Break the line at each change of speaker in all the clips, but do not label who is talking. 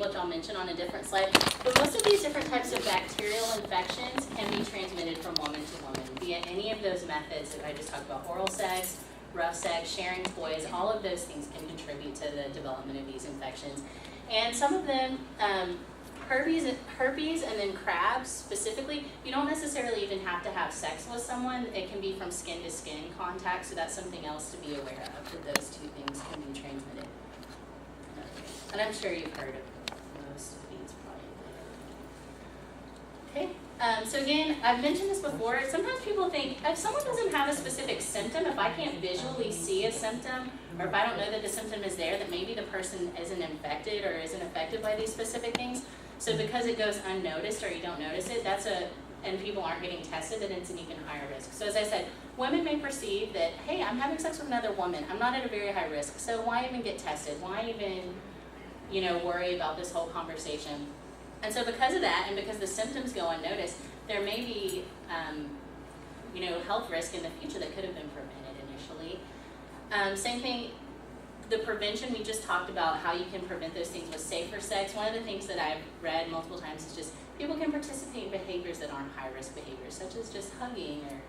which I'll mention on a different slide. But most of these different types of bacterial infections can be transmitted from woman to woman via any of those methods that I just talked about: oral sex, rough sex, sharing toys. All of those things can contribute to the development of these infections. And some of them, herpes and then crabs specifically, you don't necessarily even have to have sex with someone. It can be from skin to skin contact, so that's something else to be aware of, that those two things can be transmitted. And I'm sure you've heard of most of these probably. Okay, so again, I've mentioned this before. Sometimes people think if someone doesn't have a specific symptom, if I can't visually see a symptom, or if I don't know that the symptom is there, that maybe the person isn't infected or isn't affected by these specific things. So because it goes unnoticed or you don't notice it, and people aren't getting tested, then it's an even higher risk. So as I said, women may perceive that, hey, I'm having sex with another woman. I'm not at a very high risk. So why even get tested? Why even, worry about this whole conversation? And so because of that, and because the symptoms go unnoticed, there may be, health risk in the future that could have been prevented initially. Same thing. The prevention, we just talked about how you can prevent those things with safer sex. One of the things that I've read multiple times is just people can participate in behaviors that aren't high-risk behaviors, such as just hugging or,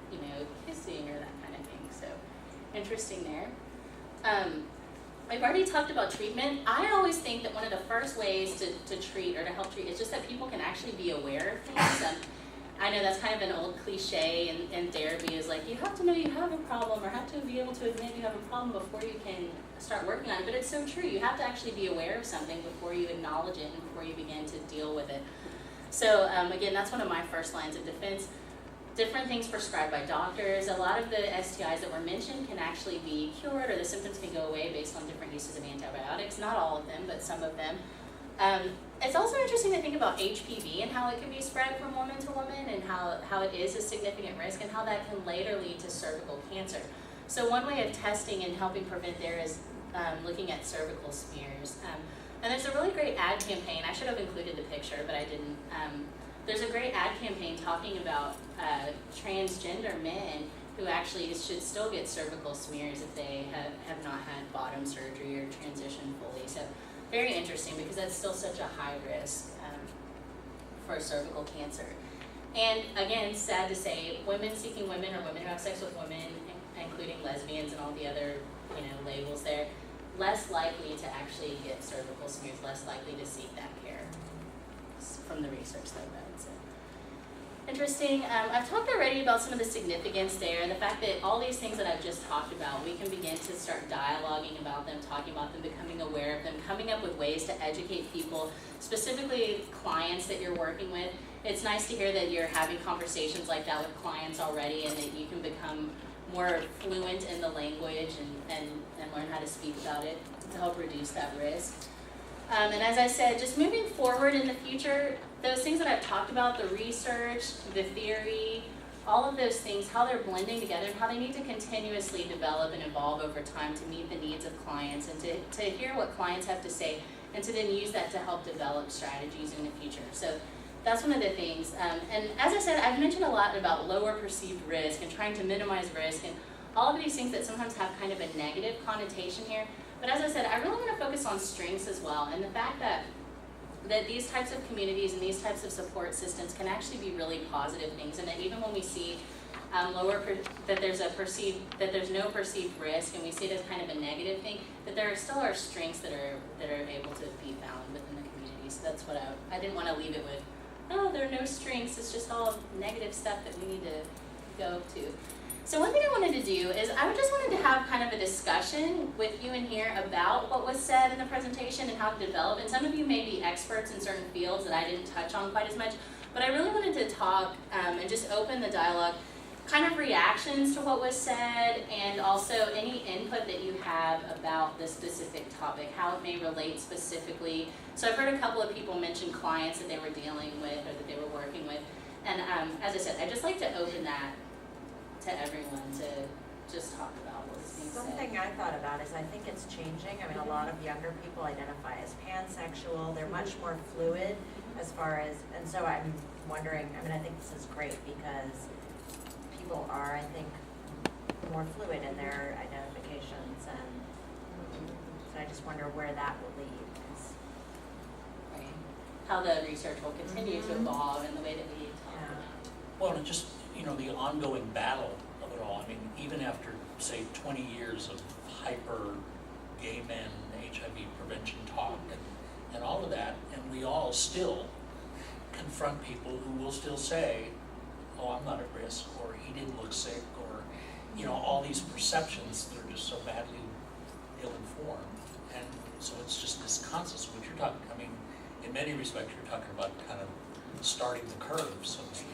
kissing or that kind of thing. So, interesting there. I've already talked about treatment. I always think that one of the first ways to treat or to help treat is just that people can actually be aware of things. I know that's kind of an old cliche in therapy, is like, you have to know you have a problem or have to be able to admit you have a problem before you can start working on it. But it's so true. You have to actually be aware of something before you acknowledge it and before you begin to deal with it. So again, that's one of my first lines of defense. Different things prescribed by doctors. A lot of the STIs that were mentioned can actually be cured, or the symptoms can go away based on different uses of antibiotics. Not all of them, but some of them. It's also interesting to think about HPV and how it can be spread from woman to woman, and how it is a significant risk, and how that can later lead to cervical cancer. So one way of testing and helping prevent there is looking at cervical smears. And there's a really great ad campaign. I should have included the picture, but I didn't. There's a great ad campaign talking about transgender men who actually should still get cervical smears if they have not had bottom surgery or transitioned fully. So very interesting, because that's still such a high risk for cervical cancer. And again, sad to say, women seeking women, or women who have sex with women, including lesbians and all the other labels there, less likely to actually get cervical smears, less likely to seek that care from the research that I've read. So interesting. I've talked already about some of the significance there, and the fact that all these things that I've just talked about, we can begin to start dialoguing about them, talking about them, becoming aware of them, coming up with ways to educate people, specifically clients that you're working with. It's nice to hear that you're having conversations like that with clients already, and that you can become more fluent in the language and learn how to speak about it to help reduce that risk. And as I said, just moving forward in the future, those things that I've talked about, the research, the theory, all of those things, how they're blending together and how they need to continuously develop and evolve over time to meet the needs of clients, and to hear what clients have to say, and to then use that to help develop strategies in the future. So that's one of the things. And as I said, I've mentioned a lot about lower perceived risk and trying to minimize risk, and all of these things that sometimes have kind of a negative connotation here. But as I said, I really want to focus on strengths as well, and the fact that these types of communities and these types of support systems can actually be really positive things, and that even when we see that there's no perceived risk, and we see it as kind of a negative thing, that there still are strengths that are able to be found within the community. So that's what I didn't want to leave it with. Oh, there are no strengths. It's just all negative stuff that we need to go to. So one thing I wanted to do is I just wanted to have kind of a discussion with you in here about what was said in the presentation and how to develop. And some of you may be experts in certain fields that I didn't touch on quite as much, but I really wanted to talk and just open the dialogue, kind of reactions to what was said, and also any input that you have about the specific topic, how it may relate specifically. So I've heard a couple of people mention clients that they were dealing with or that they were working with. And as I said, I'd just like to open that to everyone to just talk about what was being said.
Something I thought about is I think it's changing. I mean, a lot of younger people identify as pansexual. They're much more fluid as far as, and so I'm wondering, I mean, I think this is great because people are, I think, more fluid in their identifications, and so I just wonder where that will lead.
Right. how the research will continue to evolve and the way that we talk
Yeah.
about it.
Well, and just, the ongoing battle of it all. I mean, even after, say, 20 years of hyper gay men, HIV prevention talk and all of that, and we all still confront people who will still say, oh, I'm not at risk, or he didn't look sick, or, all these perceptions that are just so badly ill-informed. And so it's just this constant, so what you're talking, I mean, in many respects, you're talking about kind of starting the curve, so to speak,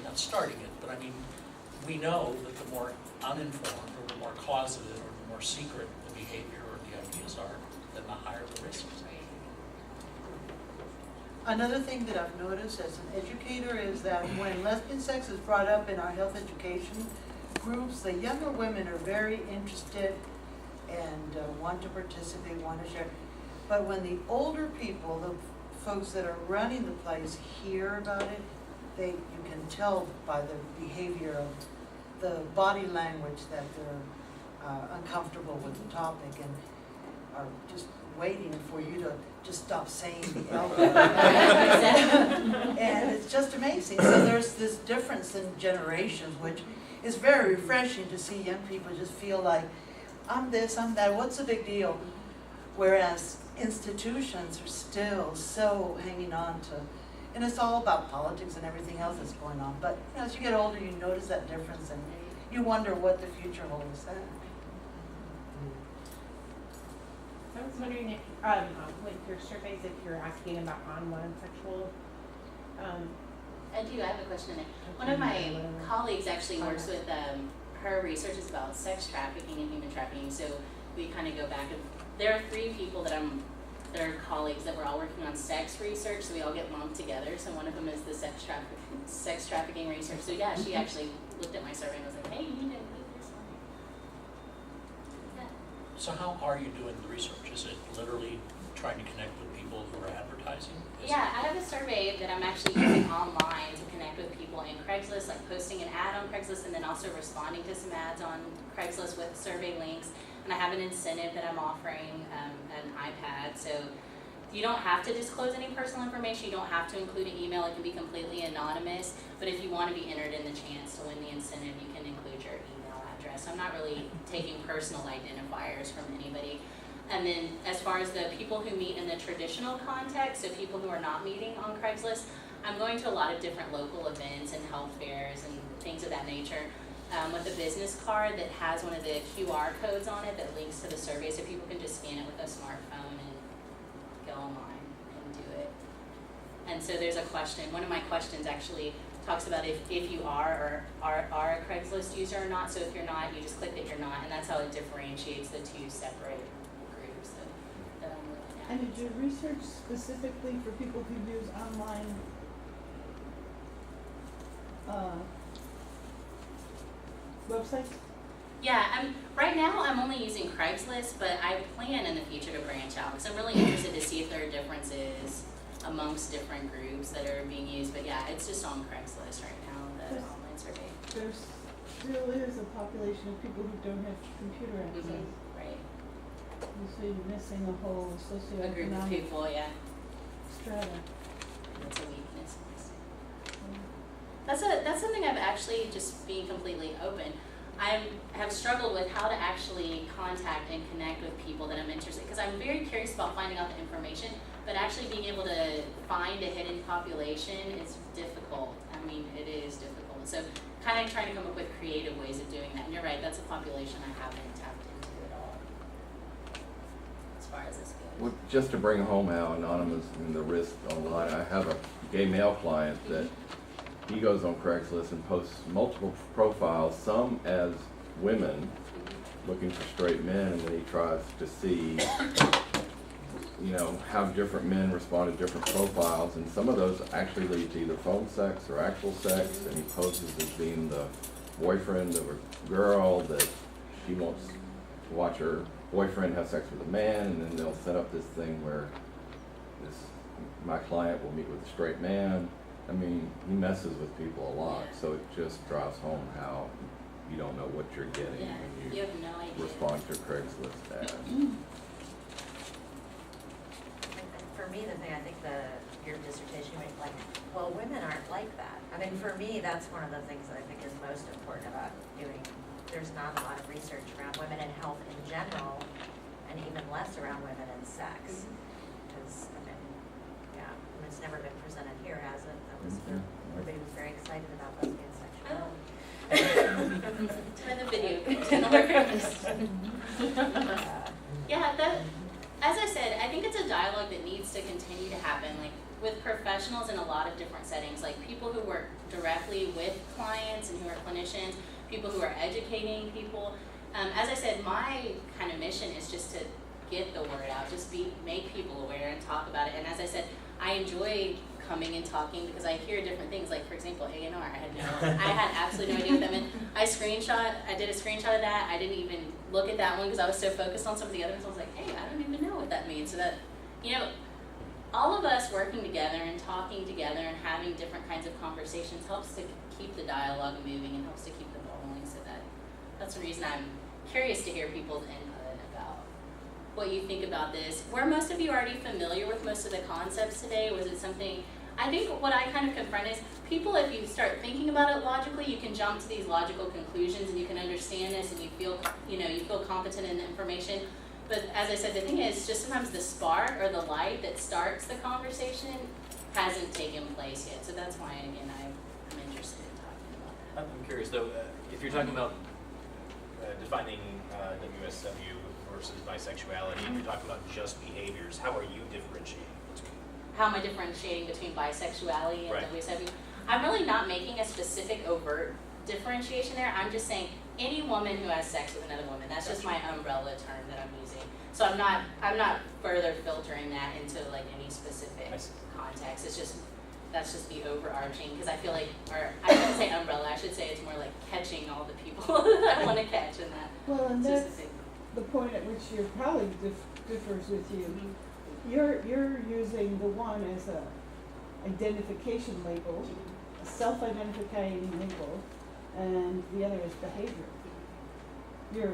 not starting it, but I mean, we know that the more uninformed, or the more closeted, or the more secret the behavior or the ideas are, then the higher the risk is.
Another thing that I've noticed as an educator is that when lesbian sex is brought up in our health education groups, the younger women are very interested and want to participate, want to share. But when the older people, the folks that are running the place, hear about it, you can tell by the behavior of the body language that they're uncomfortable with the topic and are just waiting for you to just stop saying the L word. And it's just amazing. So there's this difference in generations, which is very refreshing to see young people just feel like, I'm this, I'm that, what's the big deal? Whereas institutions are still so hanging on to, and it's all about politics and everything else that's going on. But as you get older, you notice that difference and you wonder what the future holds then.
I was wondering if, with your surveys, if you're asking about online sexual,
I do, I have a question there. One of my colleagues actually works with, her research is about sex trafficking and human trafficking, so we kind of go back and, there are 3 people that they're colleagues that we're all working on sex research, so we all get lumped together. So one of them is the sex trafficking research. So yeah, she actually looked at my survey and was like, hey, you need to include this one. Yeah.
So how are you doing the research? Is it literally trying to connect with people who are advertising?
Yeah, I have a survey that I'm actually using online to connect with people in Craigslist, like posting an ad on Craigslist and then also responding to some ads on Craigslist with survey links. And I have an incentive that I'm offering, an iPad, so you don't have to disclose any personal information, you don't have to include an email, it can be completely anonymous, but if you want to be entered in the chance to win the incentive, you can include your email address. I'm not really taking personal identifiers from anybody. And then as far as the people who meet in the traditional context, so people who are not meeting on Craigslist, I'm going to a lot of different local events and health fairs and things of that nature. With a business card that has one of the QR codes on it that links to the survey, so people can just scan it with a smartphone and go online and do it. And so there's a question, one of my questions actually talks about if you are a Craigslist user or not. So if you're not, you just click that you're not, and that's how it differentiates the 2 separate groups that I'm looking at.
And did you research specifically for people who use online websites?
Yeah, right now I'm only using Craigslist, but I plan in the future to branch out because I'm really interested to see if there are differences amongst different groups that are being used. But yeah, it's just on Craigslist right now, the online survey.
There still is a population of people who don't have computer access.
Right.
And so you're missing a whole
A group of
socioeconomic
people, yeah.
strata.
That's a weakness. That's something I've actually, just being completely open, I have struggled with how to actually contact and connect with people that I'm interested, because I'm very curious about finding out the information, but actually being able to find a hidden population is difficult. I mean, it is difficult. So kind of trying to come up with creative ways of doing that. And you're right, that's a population I haven't tapped into at all, as far as this goes.
Well, just to bring home how anonymous and the risk online, I have a gay male client that he goes on Craigslist and posts multiple profiles, some as women looking for straight men, and then he tries to see, how different men respond to different profiles, and some of those actually lead to either phone sex or actual sex, and he poses as being the boyfriend of a girl that she wants to watch her boyfriend have sex with a man, and then they'll set up this thing where my client will meet with a straight man. I mean, he messes with people a lot, so it just drives home how you don't know what you're getting when
you have no idea.
Respond to Craigslist ads.
And for me, the thing, I think your dissertation, you're like, well, women aren't like that. I mean, for me, that's one of the things that I think is most important about doing, there's not a lot of research around women and health in general, and even less around women and sex. Because, I mean, yeah, and it's never been presented here, has it? That was, everybody was very excited about lesbian sexuality.
Turn the video. Yeah, as I said, I think it's a dialogue that needs to continue to happen, like with professionals in a lot of different settings, like people who work directly with clients and who are clinicians, people who are educating people. As I said, my kind of mission is just to get the word out, just make people aware and talk about it. And as I said, I enjoy coming and talking because I hear different things. Like for example, A&R, I had absolutely no idea what that meant. I did a screenshot of that. I didn't even look at that one because I was so focused on some of the other ones. I was like, hey, I don't even know what that means. So that, you know, all of us working together and talking together and having different kinds of conversations helps to keep the dialogue moving and helps to keep the ball rolling. So that's the reason I'm curious to hear people's input about what you think about this. Were most of you already familiar with most of the concepts today? Was it something, I think what I kind of confront is people, if you start thinking about it logically, you can jump to these logical conclusions and you can understand this and you feel competent in the information. But as I said, the thing is just sometimes the spark or the light that starts the conversation hasn't taken place yet. So that's why, again, I'm interested in talking about that.
I'm curious though, if you're talking about defining WSW versus bisexuality, and you're talking about just behaviors, how are you differentiating between?
How am I differentiating between bisexuality and
Right.
WSW? I'm really not making a specific overt differentiation there. I'm just saying any woman who has sex with another woman. That's just my umbrella term that I'm using. So I'm not further filtering that into like any specific context. That's just the overarching, because I feel like, or I shouldn't say umbrella, I should say it's more like catching all the people that I want to catch in that
Well, and that's
specific.
the point at which your colleague differs with you.
Mhm.
You're using the one as a identification label, a self-identifying label, and the other is behavior. Your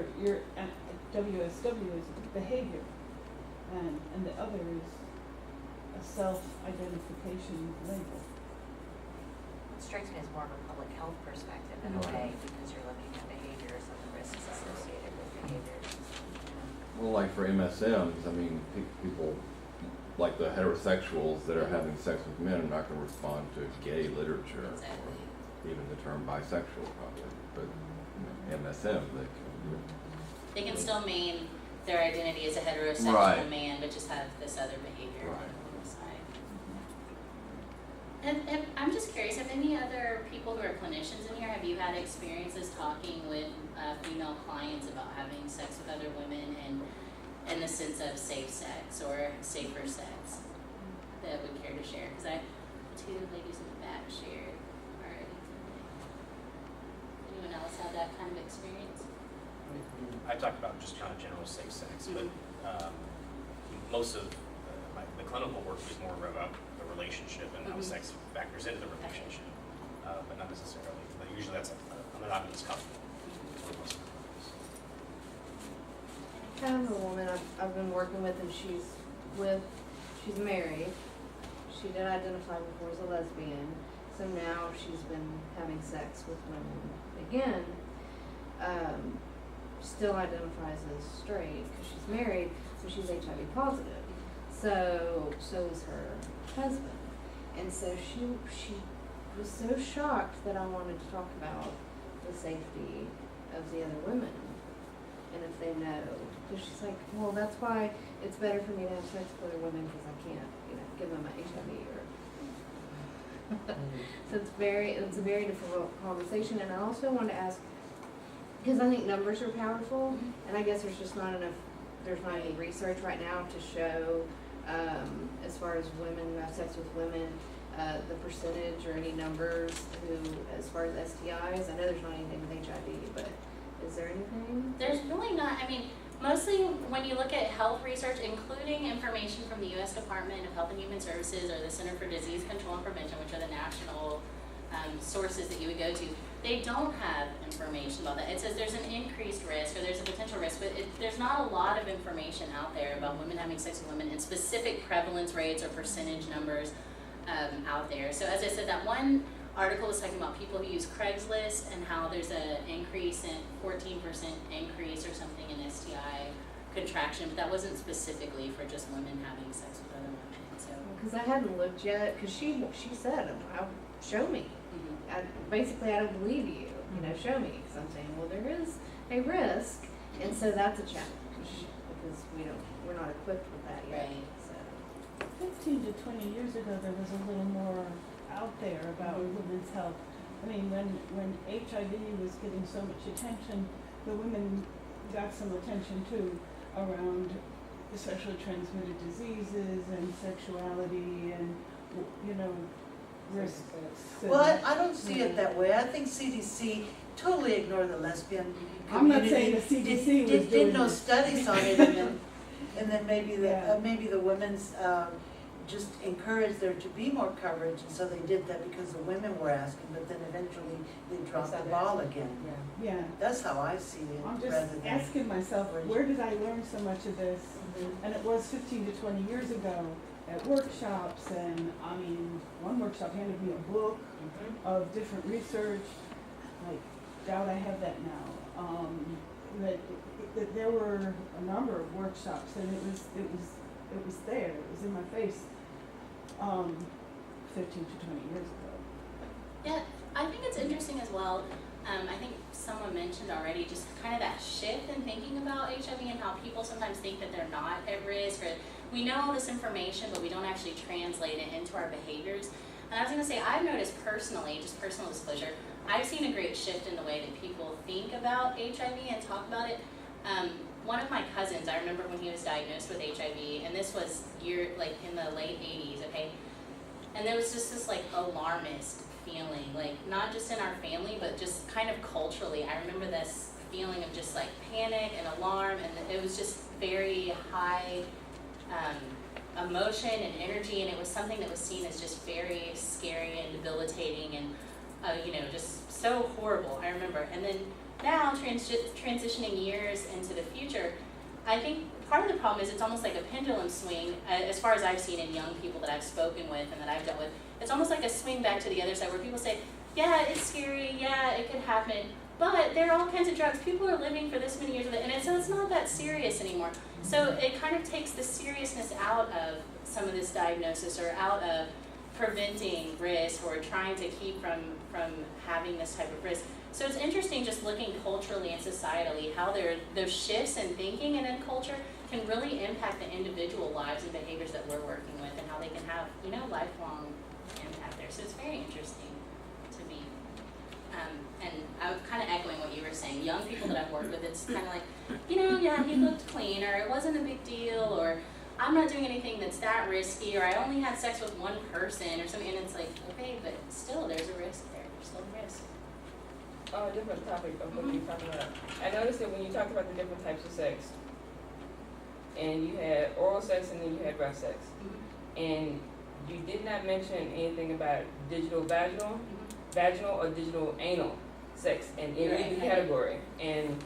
WSW is behavior, and the other is a self-identification label.
It strikes me as more of a public health perspective in a way, because you're looking at behaviors and the risks associated with behaviors.
Well, like for MSMs, I mean, people, like the heterosexuals that are having sex with men are not going to respond to gay literature
Exactly.
or even the term bisexual probably, but MSM,
They can still mean their identity as a heterosexual
Right.
man, but just have this other behavior
Right.
on the side. And I'm just curious, have any other people who are clinicians in here, have you had experiences talking with female clients about having sex with other women and in the sense of safe sex or safer sex that would care to share? Because two ladies in the back shared already today. Anyone else have that kind of experience?
I talked about just kind of general safe sex, but most of the clinical work is more about the relationship and how sex factors into the relationship, but not necessarily. But usually that's a monogamous couple.
I have a woman I've been working with, and she's married. She did identify before as a lesbian, so now she's been having sex with women again. Still identifies as straight because she's married, so she's HIV positive. So is her husband, and so she was so shocked that I wanted to talk about the safety of the other women and if they know. Because she's like, well, that's why it's better for me to have sex with other women because I can't, give them my HIV or. So it's a very difficult conversation, and I also want to ask, because I think numbers are powerful, and I guess there's not any research right now to show, as far as women who have sex with women, the percentage or any numbers as far as STIs. I know there's not anything with HIV, but is there anything?
There's really not. I mean, mostly when you look at health research, including information from the U.S. Department of Health and Human Services or the Center for Disease Control and Prevention, which are the national sources that you would go to, they don't have information about that. It says there's an increased risk or there's a potential risk, but there's not a lot of information out there about women having sex with women and specific prevalence rates or percentage numbers. out there. So as I said, that one article was talking about people who use Craigslist and how there's a 14% increase or something in STI contraction, but that wasn't specifically for just women having sex with other women. So
Because I hadn't looked yet, because she said, show me. Basically, I don't believe you, show me. Because I'm saying, well, there is a risk, and so that's a challenge, because we're not equipped with that yet.
Right.
So.
15 to 20 years ago, there was a little more out there about women's health. I mean, when HIV was getting so much attention, the women got some attention too around sexually transmitted diseases and sexuality and, risks.
Well, I don't see it that way. I think CDC totally ignored the lesbian
I'm not
community.
saying the CDC was
Did
doing
no
it.
studies on it, and then maybe the women's just encouraged there to be more coverage, and so they did that because the women were asking, but then eventually they dropped the ball again.
Yeah.
That's how I see it.
I'm just
rather than-
asking myself, where did I learn so much of this? And it was 15 to 20 years ago at workshops, and one workshop handed me a book of different research. Like, doubt I have that now. That there were a number of workshops, and it was there. It was in my face. 15 to 20 years ago.
yeah, I think it's interesting as well. I think someone mentioned already just kind of that shift in thinking about HIV and how people sometimes think that they're not at risk, or we know all this information but we don't actually translate it into our behaviors. And I was going to say, I've noticed personally, just personal disclosure, I've seen a great shift in the way that people think about HIV and talk about it. One of my cousins, I remember when he was diagnosed with HIV, and this was in the late 80s, okay? And there was just this alarmist feeling, not just in our family, but just kind of culturally. I remember this feeling of just panic and alarm, and it was just very high emotion and energy, and it was something that was seen as just very scary and debilitating and just so horrible, I remember. And then now, transitioning years into the future, I think part of the problem is it's almost like a pendulum swing, as far as I've seen in young people that I've spoken with and that I've dealt with. It's almost like a swing back to the other side where people say, yeah, it's scary, yeah, it could happen, but there are all kinds of drugs. People are living for this many years of it, and so it's not that serious anymore. So it kind of takes the seriousness out of some of this diagnosis, or out of preventing risk, or trying to keep from having this type of risk. So it's interesting just looking culturally and societally how those shifts in thinking and in culture can really impact the individual lives and behaviors that we're working with, and how they can have, lifelong impact there. So it's very interesting to me. And I was kind of echoing what you were saying. Young people that I've worked with, it's kind of like, yeah, he looked clean, or it wasn't a big deal, or I'm not doing anything that's that risky, or I only had sex with one person, or something. And it's like, okay, but still, there's a risk there. There's still a risk.
Different topic of what you're talking about. I noticed that when you talked about the different types of sex, and you had oral sex and then you had rough sex, and you did not mention anything about digital vaginal, or digital anal sex in either category. And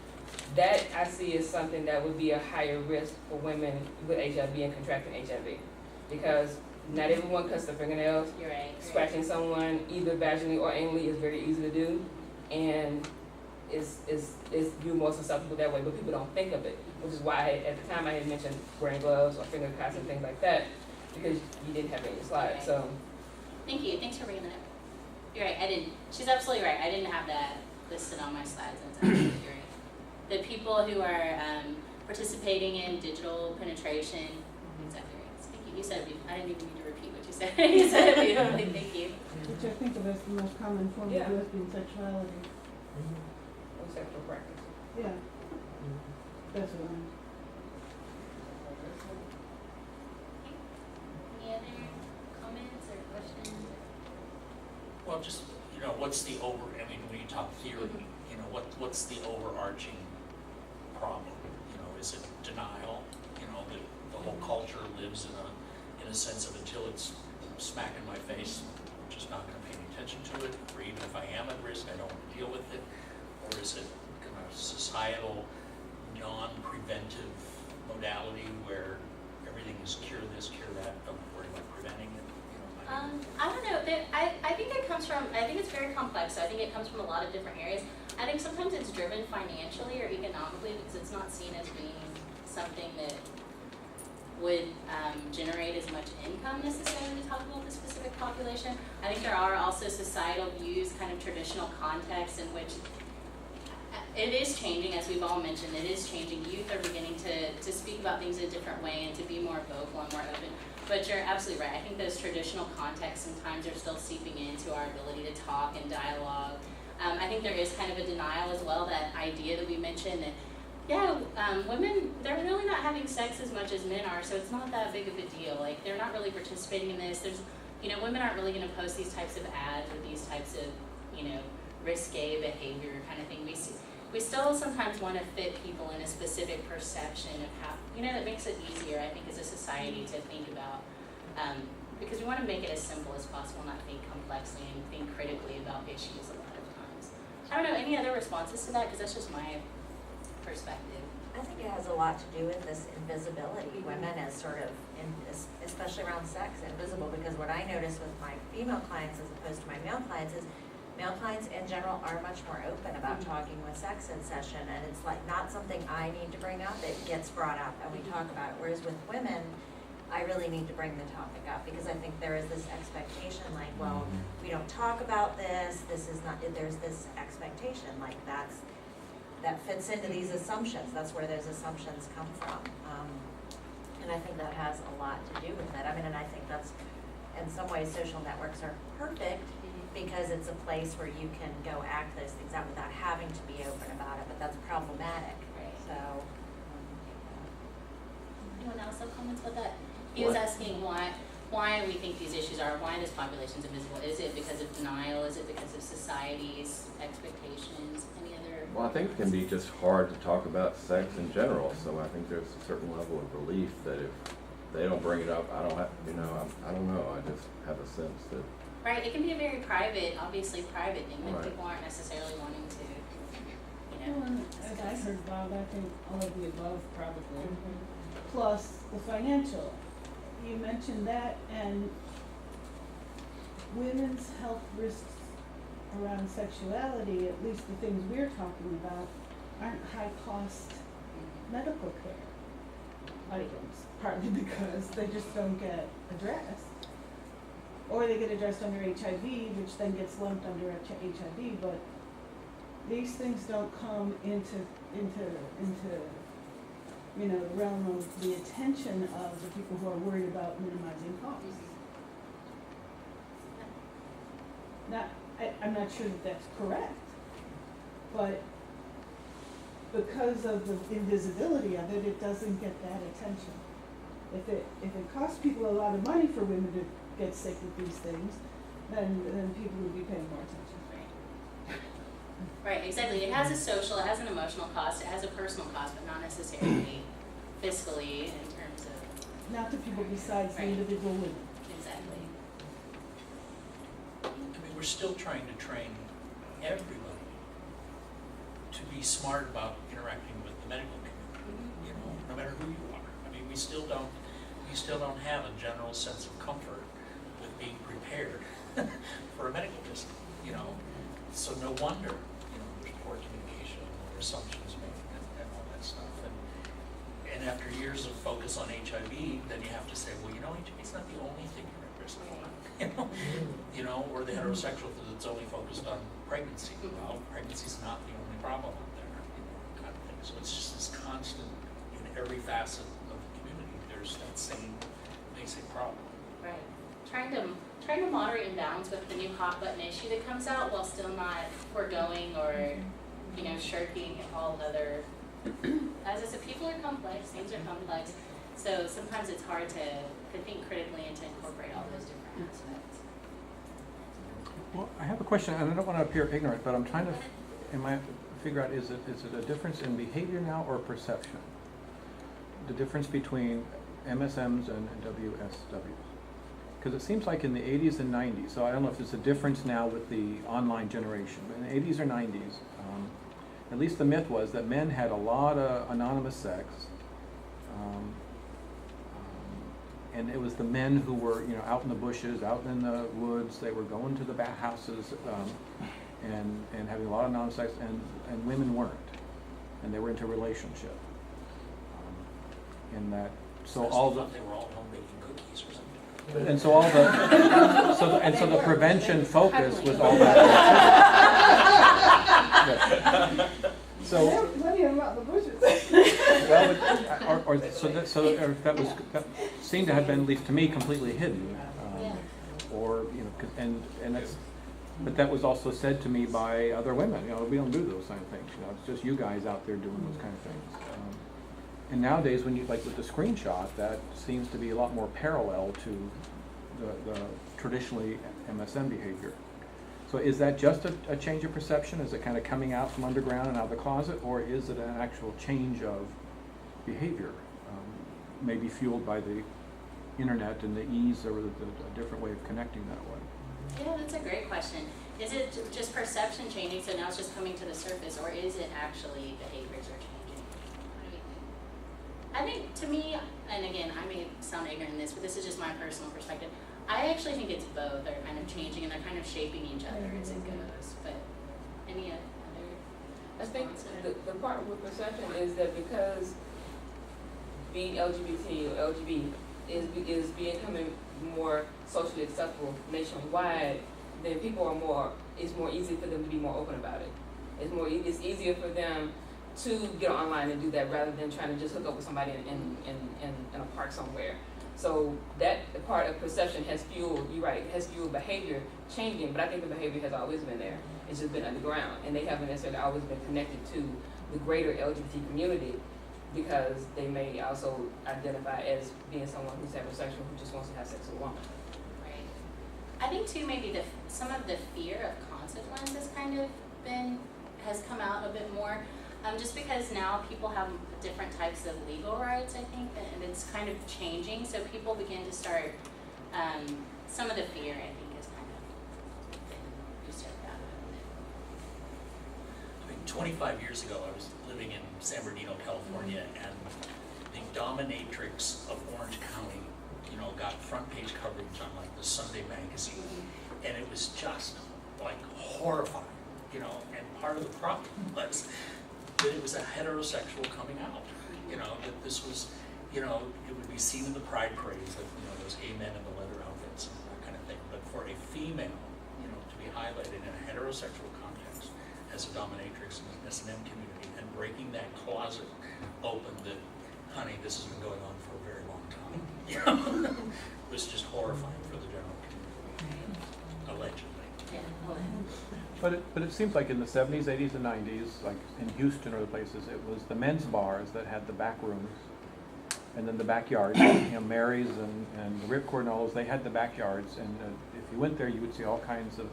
that I see as something that would be a higher risk for women with HIV and contracting HIV, because not everyone cuts their fingernails.
You're right.
Scratching someone either vaginally or anally is very easy to do, and is you're more susceptible that way, but people don't think of it, which is why at the time I had mentioned wearing gloves or finger cuts and things like that, because you didn't have it in your slide.
Right.
So
Thank you. Thanks for bringing that up. You're right. I didn't. She's absolutely right. I didn't have that listed on my slides. That's absolutely right. The people who are participating in digital penetration. Exactly right. Thank you. You said it. I didn't even need to repeat what you said. You said it beautifully. Thank you.
Which I think of as the most common form of lesbian sexuality.
or sexual practice.
Yeah. That's what I mean.
Any other comments or questions?
Well, just, what's the when you talk theory, what's the overarching problem? Is it denial? The whole culture lives in a sense of, until it's smack in my face, I'm just not gonna pay any attention to it, or even if I am at risk, I don't want to deal with it. Or is it kind of societal, non-preventive modality where everything is cure this, cure that, don't worry about preventing it?
I think it comes from, I think it's very complex, so I think it comes from a lot of different areas. I think sometimes it's driven financially or economically because it's not seen as being something that would generate as much income necessarily to talk about the specific population. I think there are also societal views, kind of traditional contexts in which it is changing, as we've all mentioned, it is changing. Youth are beginning to speak about things in a different way and to be more vocal and more open. But you're absolutely right. I think those traditional contexts sometimes are still seeping into our ability to talk and dialogue. I think there is kind of a denial as well, that idea that we mentioned that, yeah, women, they're really not having sex as much as men are, so it's not that big of a deal. Like, they're not really participating in this. There's, women aren't really going to post these types of ads or these types of, risque behavior kind of thing. We still sometimes want to fit people in a specific perception of how, that makes it easier, I think, as a society to think about, because we want to make it as simple as possible, not think complexly and think critically about issues a lot of times. I don't know, any other responses to that? Because that's just my perspective.
I think it has a lot to do with this invisibility. Women as sort of, especially around sex, invisible, because what I notice with my female clients as opposed to my male clients is male clients in general are much more open about talking with sex in session, and it's like not something I need to bring up, it gets brought up and we talk about it. Whereas with women, I really need to bring the topic up because I think there is this expectation like, well, we don't talk about this is not, there's this expectation like that fits into these assumptions. That's where those assumptions come from. And I think that has a lot to do with it. I mean, and I think that's, in some ways, social networks are perfect because it's a place where you can go act those things out without having to be open about it, but that's problematic.
Right.
So.
Anyone else have comments about that? He was asking why we think these issues are, why this population is invisible. Is it because of denial? Is it because of society's expectations? Any other?
Well, I think it can be just hard to talk about sex in general, so I think there's a certain level of relief that if they don't bring it up, I don't have, I don't know, I just have a sense that.
Right, it can be a very private, obviously private thing that
Right.
people aren't necessarily wanting to,
Well, and as I heard, Bob, I think all of the above probably, plus the financial. You mentioned that, and women's health risks around sexuality, at least the things we're talking about, aren't high-cost medical care items, partly because they just don't get addressed. Or they get addressed under HIV, which then gets lumped under HIV, but these things don't come into the realm of the attention of the people who are worried about minimizing costs. Now, I'm not sure that that's correct, but because of the invisibility of it, it doesn't get that attention. If it costs people a lot of money for women to get sick with these things, then people would be paying more attention.
Right, exactly. It has a social, it has an emotional cost, it has a personal cost, but not necessarily fiscally in terms of.
Not to people besides the
Right.
individual women.
Exactly.
I mean, we're still trying to train everybody to be smart about interacting with the medical community, no matter who you are. I mean, we still don't have a general sense of comfort with being prepared for a medical visit, So no wonder, there's poor communication or assumptions made and all that stuff. And after years of focus on HIV, then you have to say, well, HIV's not the only thing you're at risk for, or the heterosexual that's only focused on pregnancy. Well, pregnancy's not the only problem out there, kind of thing. So it's just this constant, in every facet of the community, there's that same basic problem.
Right. Trying to moderate and balance with the new hot button issue that comes out while still not foregoing or, shirking all other, as I said, people are complex, things are complex, so sometimes it's hard to think critically and to incorporate all those different aspects.
Well, I have a question, and I don't want to appear ignorant, but I'm trying to figure out, is it a difference in behavior now or perception? The difference between MSMs and WSWs? Because it seems like in the 80s and 90s, so I don't know if there's a difference now with the online generation, but in the 80s or 90s, at least the myth was that men had a lot of anonymous sex, and it was the men who were, you know, out in the bushes, out in the woods, they were going to the houses, and having a lot of non-sex, and women weren't, and they were into relationship. In that, so all the,
They were all home baking cookies or something.
and so all the, so the prevention focus was all that. Yeah. So,
Plenty about the bushes.
well, or that seemed to have been, at least to me, completely hidden.
Yeah.
Or, you know, and that's, but that was also said to me by other women, you know, we don't do those kind of things, you know, it's just you guys out there doing those kind of things. And nowadays, when you, like with the screenshot, that seems to be a lot more parallel to the traditionally MSM behavior. So is that just a change of perception? Is it kind of coming out from underground and out of the closet, or is it an actual change of behavior, maybe fueled by the internet and the ease or a different way of connecting that way?
Yeah, that's a great question. Is it just perception changing, so now it's just coming to the surface, or is it actually behaviors are changing? What do you think? I think, to me, and again, I may sound ignorant in this, but this is just my personal perspective, I actually think it's both are kind of changing and they're kind of shaping each other as it goes. But any other
I think
response?
the part with perception is that because being LGBT or LGBT is becoming more socially acceptable nationwide, then people are more, it's more easy for them to be more open about it. It's easier for them to get online and do that rather than trying to just hook up with somebody in a park somewhere. So that part of perception has fueled, you're right, has fueled behavior changing, but I think the behavior has always been there. It's just been underground, and they haven't necessarily always been connected to the greater LGBT community because they may also identify as being someone who's heterosexual who just wants to have sex with a woman.
Right. I think too maybe some of the fear of consequences kind of has come out a bit more. Just because now people have different types of legal rights, I think, and it's kind of changing. So people begin to start, some of the fear, I think, is kind of been usurped out of it.
I mean, 25 years ago, I was living in San Bernardino, California, and the dominatrix of Orange County, you know, got front page coverage on like the Sunday magazine, and it was just like horrifying, you know, and part of the problem was that it was a heterosexual coming out, you know, that this was, you know, it would be seen in the pride parades, like, you know, those gay men in the leather outfits and that kind of thing. But for a female, you know, to be highlighted in a heterosexual context as a dominatrix in the S&M community and breaking that closet open that, honey, this has been going on for a very long time, you know, was just horrifying for the general community, allegedly.
Yeah.
But it seems like in the 70s, 80s, and 90s, like in Houston or other places, it was the men's bars that had the back rooms, and then the backyards. You know, Mary's and the Ripcord and all those, they had the backyards, and if you went there, you would see all kinds of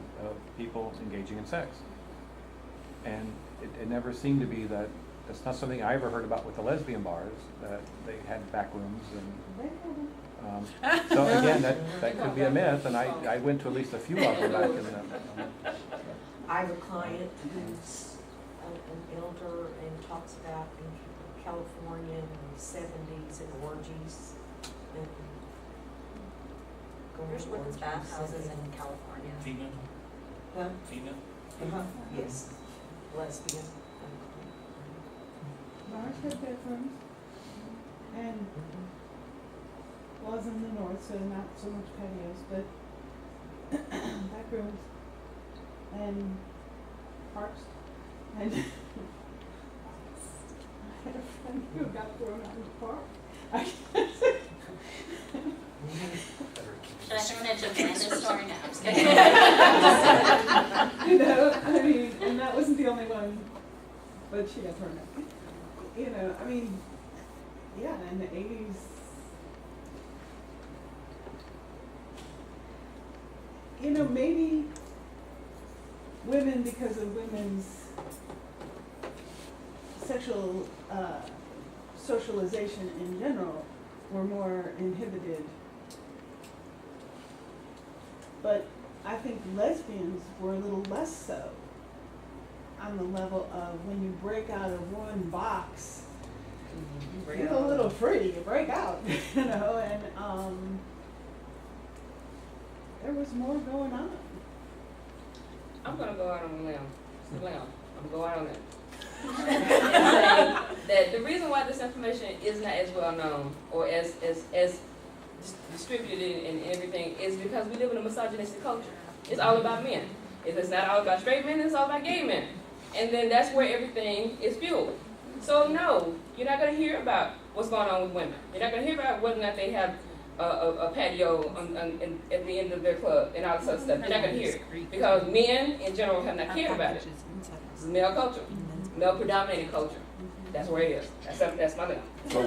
people engaging in sex. And it never seemed to be that. It's not something I ever heard about with the lesbian bars, that they had back rooms and. So again, that could be a myth, and I went to at least a few of them back in the.
I have a client who's an elder and talks about in California in the 70s and orgies. And
There's women's bathhouses in California.
Female?
Huh?
Female?
Yes, lesbian.
Bars had bedrooms, and was in the north, so not so much patios, but back rooms and parks. And I had a friend who got thrown out of the park.
Should I turn it to Brenda's story now? I'm just kidding.
You know, I mean, and that wasn't the only one, but she got thrown out. You know, I mean, yeah, in the 80s, you know, maybe women, because of women's sexual socialization in general, were more inhibited. But I think lesbians were a little less so, on the level of when you break out of one box,
break
You're
out.
a little free, you break out, you know, and, there was more going on.
I'm gonna go out on a limb. It's a limb. I'm gonna go out on it. That the reason why this information is not as well known or as distributed and everything is because we live in a misogynistic culture. It's all about men. If it's not all about straight men, it's all about gay men. And then that's where everything is fueled. So no, you're not gonna hear about what's going on with women. You're not gonna hear about whether or not they have a patio at the end of their club and all this other stuff. You're not gonna hear it because men in general have not cared about it. It's male culture, male predominated culture. That's where it is. That's my name.
So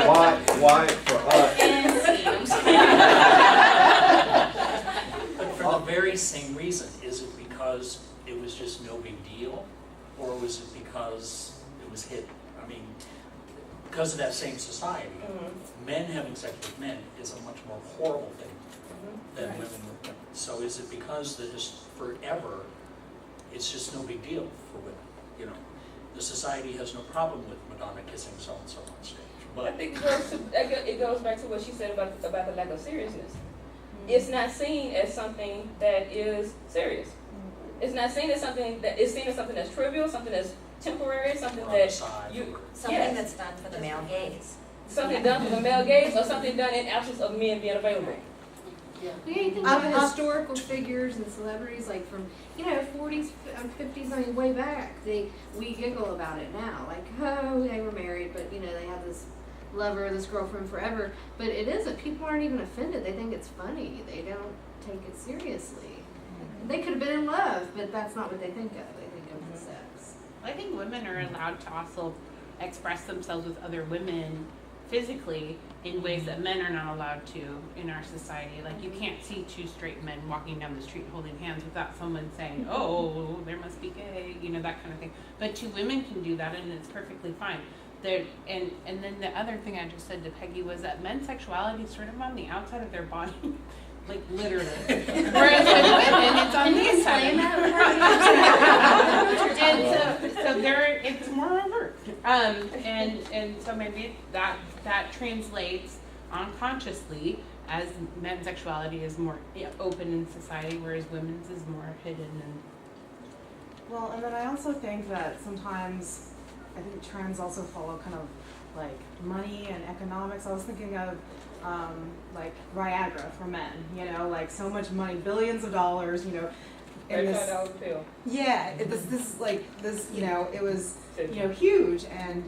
why for us?
But for the very same reason, is it because it was just no big deal? Or was it because it was hidden? I mean, because of that same society, men having sex with men is a much more horrible thing than women with women. So is it because they're just forever, it's just no big deal for women, you know? The society has no problem with Madonna kissing so-and-so on stage,
I
but
think it goes back to what she said about the lack of seriousness. It's not seen as something that is serious. It's not seen as something that is seen as something that's trivial, something that's temporary, something
on the
that
side.
you
Something
yes.
that's done for the male gaze.
Something done for the male gaze or something done in absence of men being available.
Yeah, you think about historical figures and celebrities like from, 40s, 50s, I mean, way back. We giggle about it now, like, oh, they were married, but, they have this lover, this girlfriend forever. But it isn't. People aren't even offended. They think it's funny. They don't take it seriously. They could have been in love, but that's not what they think of. They think of sex.
I think women are allowed to also express themselves with other women physically in ways that men are not allowed to in our society. Like you can't see two straight men walking down the street holding hands without someone saying, oh, there must be gay, that kind of thing. But two women can do that and it's perfectly fine. And then the other thing I just said to Peggy was that men's sexuality is sort of on the outside of their body. Like literally. Whereas with women, it's on the inside. And so it's more overt. And so maybe that translates unconsciously as men's sexuality is more open in society, whereas women's is more hidden and.
Well, and then I also think that sometimes I think trends also follow kind of like money and economics. I was thinking of like Viagra for men, like so much money, billions of dollars, in this,
$35 pill.
yeah, this like this, it was, huge, and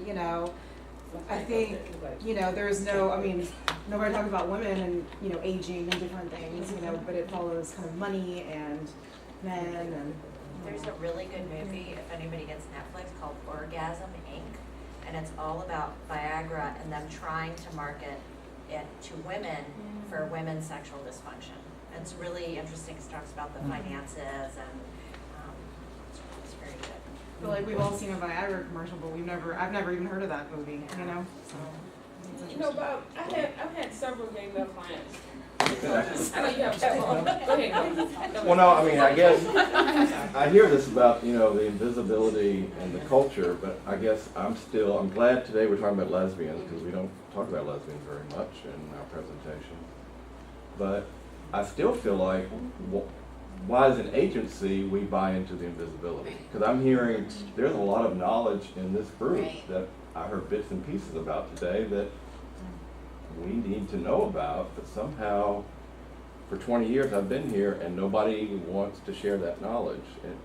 I think, there's nobody talks about women and, aging and different things, but it follows kind of money and men and.
There's a really good movie, if anybody gets Netflix, called Orgasm, Inc. And it's all about Viagra and them trying to market it to women for women's sexual dysfunction. And it's really interesting because it talks about the finances and it's very good.
I feel like we've all seen a Viagra commercial, but I've never even heard of that movie, so.
Bob, I've had several gay male clients. I know you have several. Go ahead.
Well, no, I mean, I guess, I hear this about, the invisibility and the culture, but I guess I'm glad today we're talking about lesbians, because we don't talk about lesbians very much in our presentation. But I still feel like, why as an agency, we buy into the invisibility? Because I'm hearing there's a lot of knowledge in this group that I heard bits and pieces about today that we need to know about, but somehow for 20 years I've been here and nobody wants to share that knowledge. And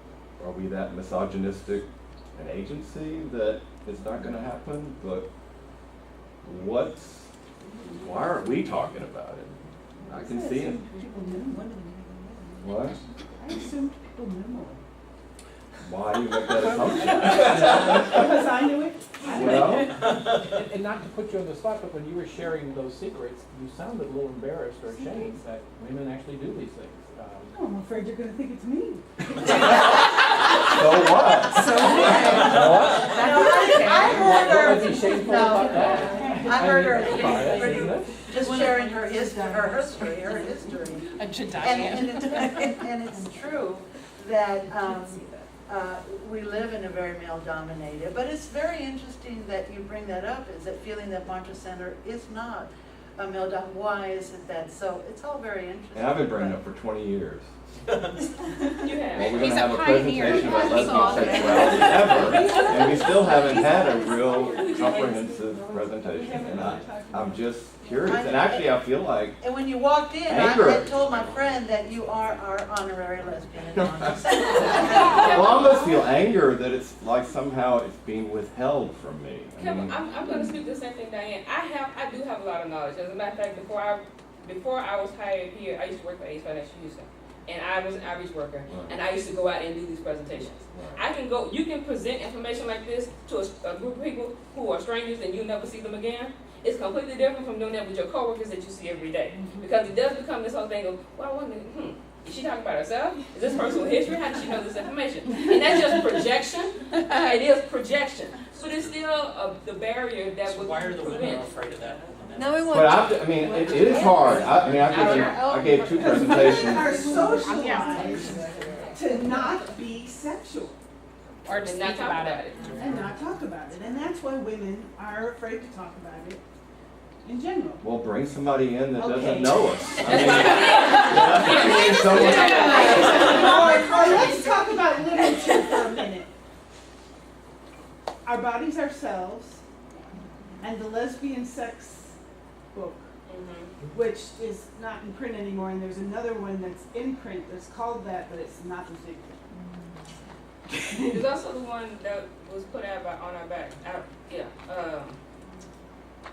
are we that misogynistic an agency that it's not going to happen? But why aren't we talking about it? I can see it. What?
I assumed people knew.
Why do you make that assumption?
Because I knew it.
Well,
And not to put you on the spot, but when you were sharing those secrets, you sounded a little embarrassed or ashamed that women actually do these things.
Oh, I'm afraid you're going to think it's me.
so what?
I
What would be shameful about that?
I heard her
Isn't it?
just sharing her history.
A Jediah.
And it's true that we live in a very male-dominated, but it's very interesting that you bring that up, is that feeling that Montrose Center is not a male-dominated. Why is it that? So it's all very interesting.
And I've been bringing it up for 20 years.
You have.
Well, we're
He's
gonna have
a
a
pioneer.
presentation about
That's all.
lesbian sexuality ever, and we still haven't had a real comprehensive presentation, and I'm just curious, and actually I feel like,
And when you walked in, I
Anger.
had told my friend that you are our honorary lesbian anonymous.
well, I almost feel anger that it's like somehow it's being withheld from me. I
Kevin,
mean,
I'm going to speak to the same thing, Diane. I do have a lot of knowledge. As a matter of fact, before I was hired here, I used to work for Ace Financial Houston, and I was an outreach worker, and I used to go out and do these presentations. You can present information like this to a group of people who are strangers and you'll never see them again. It's completely different from doing that with your coworkers that you see every day, because it does become this whole thing of, well, I wonder, is she talking about herself? Is this personal history? How does she know this information? And that's just projection. It is projection. But it's still the barrier that
So
would
why are the women
prevent.
afraid of that?
No, we want.
but I mean, it is hard. I mean, I gave 2
Women
presentations.
are socialized to not be sexual
Or to
And not
speak
talk
about it.
and not talk about it. And that's why women are afraid to talk about it in general.
Well, bring somebody in that
Okay.
doesn't know us. I mean, someone.
Or let's talk about literature for a minute. Our Bodies Ourselves and the Lesbian Sex book, which is not in print anymore, and there's another one that's in print that's called that, but it's not the same.
There's also the one that was put out on our back.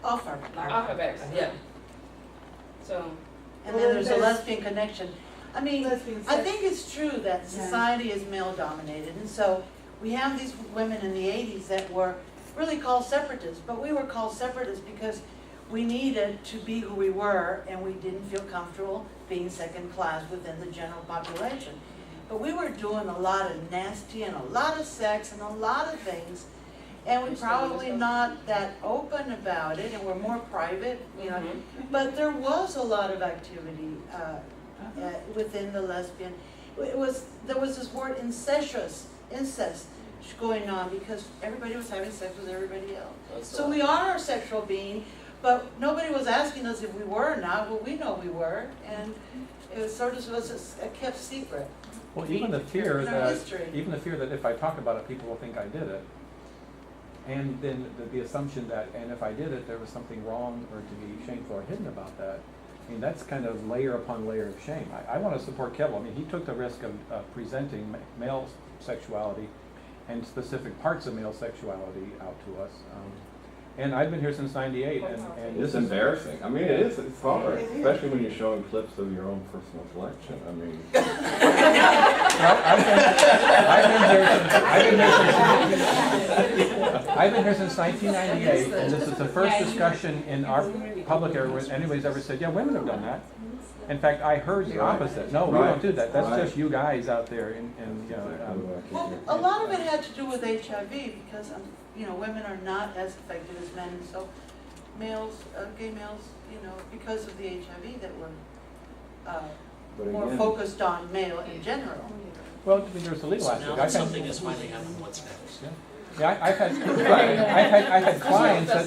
Off our
Off our backs, yeah. So,
And then there's a lesbian connection. I mean,
Lesbian
I
sex.
think it's true that society is male-dominated, and so we have these women in the 80s that were really called separatists, but we were called separatists because we needed to be who we were, and we didn't feel comfortable being second class within the general population. But we were doing a lot of nasty and a lot of sex and a lot of things, and we're probably not that open about it, and we're more private, you know. But there was a lot of activity within the lesbian. There was this word incest going on because everybody was having sex with everybody else. So we are a sexual being, but nobody was asking us if we were or not. Well, we know we were, and it was sort of was a kept secret.
Well, even the fear
In our
that,
history.
if I talk about it, people will think I did it. And then the assumption that, and if I did it, there was something wrong or to be shameful or hidden about that. I mean, that's kind of layer upon layer of shame. I want to support Kevin. I mean, he took the risk of presenting male sexuality and specific parts of male sexuality out to us. And I've been here since '98, and
It's
this is
embarrassing. I mean, it's hard, especially when you're showing clips of your own personal collection. I mean,
well, I've been here since 1998, and this is the first discussion in our public area where anybody's ever said, yeah, women have done that. In fact, I heard the opposite. No, we don't do that. That's just you guys out there, and you know.
Well, a lot of it had to do with HIV because, women are not as affected as men, and so males, gay males, because of the HIV that were
but
more
again,
focused on male in general.
Well, I mean, there's the legal
So
aspect.
now that something is finally happening, what's next?
Yeah, I've had clients that.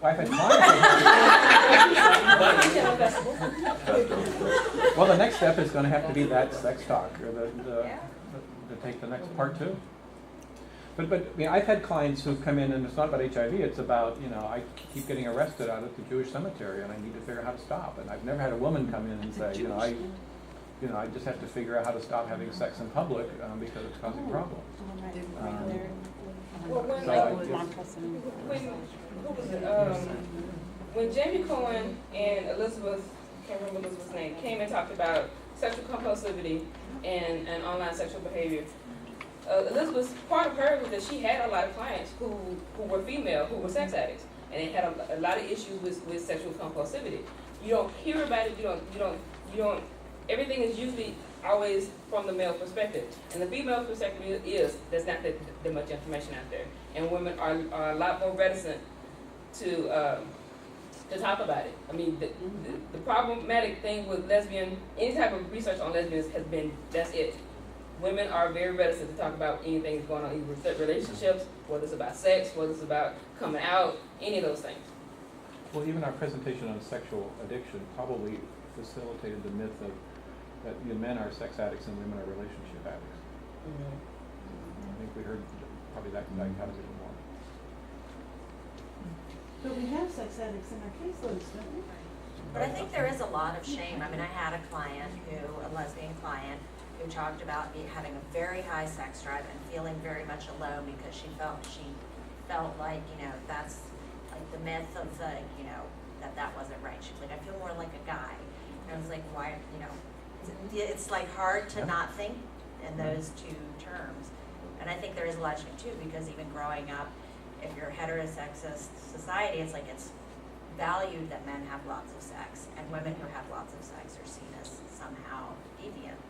I've had clients. Well, the next step is going to have to be that sex talk, or to take the next part too. But I mean, I've had clients who come in, and it's not about HIV. It's about, I keep getting arrested out at the Jewish cemetery, and I need to figure out how to stop. And I've never had a woman come in and say, I just have to figure out how to stop having sex in public because it's causing problems.
When Jamie Cohen and Elizabeth, can't remember Elizabeth's name, came and talked about sexual compulsivity and online sexual behavior, Elizabeth's part of her was that she had a lot of clients who were female, who were sex addicts, and they had a lot of issues with sexual compulsivity. You don't hear about it. You don't. Everything is usually always from the male perspective, and the female perspective is there's not that much information out there, and women are a lot more reticent to talk about it. I mean, the problematic thing with any type of research on lesbians has been that's it. women are very reticent to talk about anything that's going on, either with relationships, whether it's about sex, whether it's about coming out, any of those things.
Well, even our presentation on sexual addiction probably facilitated the myth of that men are sex addicts and women are relationship addicts. I think we heard probably that dichotomy more.
But we have sex addicts in our caseloads, don't we?
But I think there is a lot of shame. I mean, I had a client a lesbian client, who talked about having a very high sex drive and feeling very much alone because she felt like, that's like the myth of the, that wasn't right. She was like, I feel more like a guy. And I was like, why, it's like hard to not think in those two terms. And I think there is a lot of shame too, because even growing up, if you're a heterosexist society, it's like it's valued that men have lots of sex, and women who have lots of sex are seen as somehow deviant,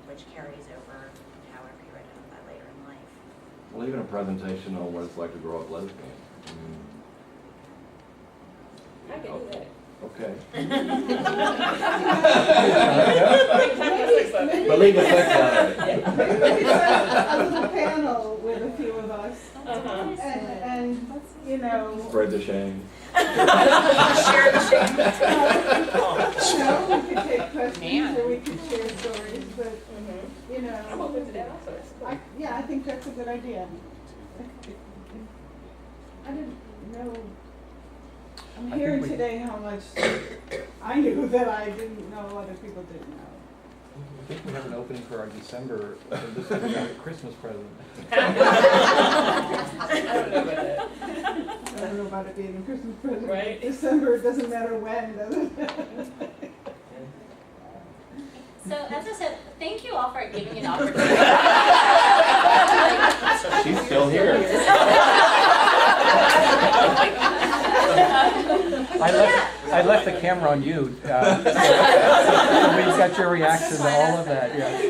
which carries over however you identify later in life.
Well, even a presentation on what it's like to grow up lesbian.
I can do that.
Okay.
Maybe
But leave the sex out of it.
Maybe we could have a little panel with a few of us, and
Spread the shame.
share the shame.
we could take questions or we could share stories, but,
I'm open to that also.
I think that's a good idea. I didn't know, I'm
I
hearing
think we-
today how much I knew that I didn't know other people didn't know.
I think we have an opening for our December, this is our Christmas present.
I don't know about that.
I don't know about it being a Christmas present.
Right.
December, it doesn't matter when, does it?
So as I said, thank you all for giving me the opportunity.
She's still here.
I left the camera on you. So we've got your reaction to all of that, yeah.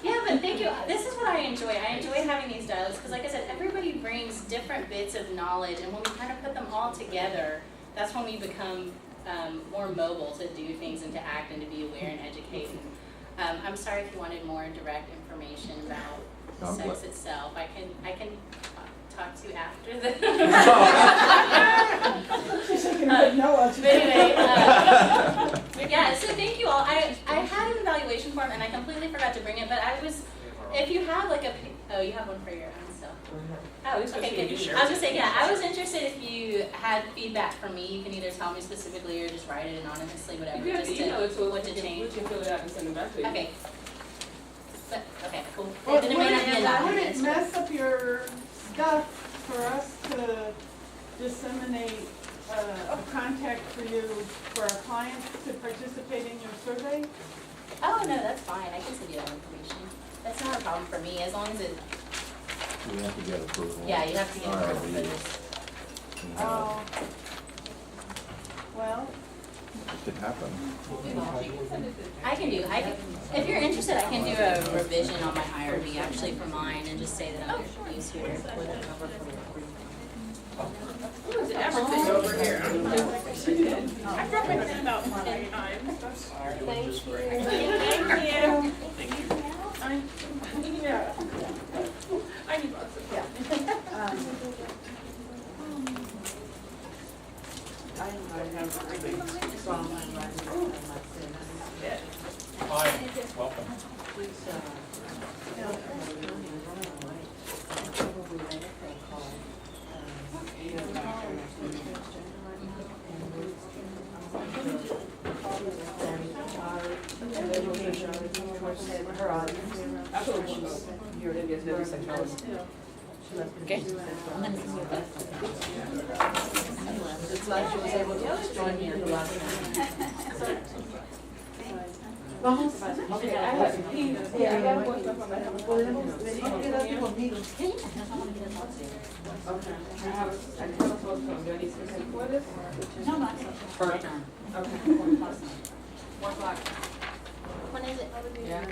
Yeah, but thank you. This is what I enjoy. I enjoy having these dialogues because, like I said, everybody brings different bits of knowledge, and when we kind of put them all together, that's when we become more mobile to do things and to act and to be aware and educate. And, I'm sorry if you wanted more direct information about the sex itself. I can talk to you after the.
She's shaking her head no.
But anyway, but yeah. So thank you all. I had an evaluation form and I completely forgot to bring it. But if you have like you have one for your own stuff. Oh, okay, good. I was gonna say, yeah, I was interested if you had feedback from me. You can either tell me specifically or just write it anonymously, whatever.
If you have
just
to email it to us,
what to
we
change.
can fill it out and send it back to you.
Okay. But, okay, cool.
Well,
Then it may not be
would
anonymous.
it mess up your stuff for us to disseminate a contact for you, for our clients to participate in your survey?
Oh, no, that's fine. I can send you that information. That's not a problem for me, as long as it,
We have to get approval.
yeah, you have to get
All right,
approval for
we-
this.
Oh. Well,
It could happen.
I can if you're interested, I can do a revision on my IRB actually for mine and just say that I'm used here.
Who is it? Everything over here.
I've represented about 10 times.
Thank you.
Thank you. Yeah. I need lots of
Hi, welcome.
I told you, you're in this sexuality. Okay.
It's like she was able to join me in the last time.
Okay, I have some peanuts. Yeah, I got more stuff on my head.
Well, then you get other people meetings.
Okay. I have a telephone call. Do I need to take for this?
No, not
Okay.
1 o'clock. When is it?
Yeah.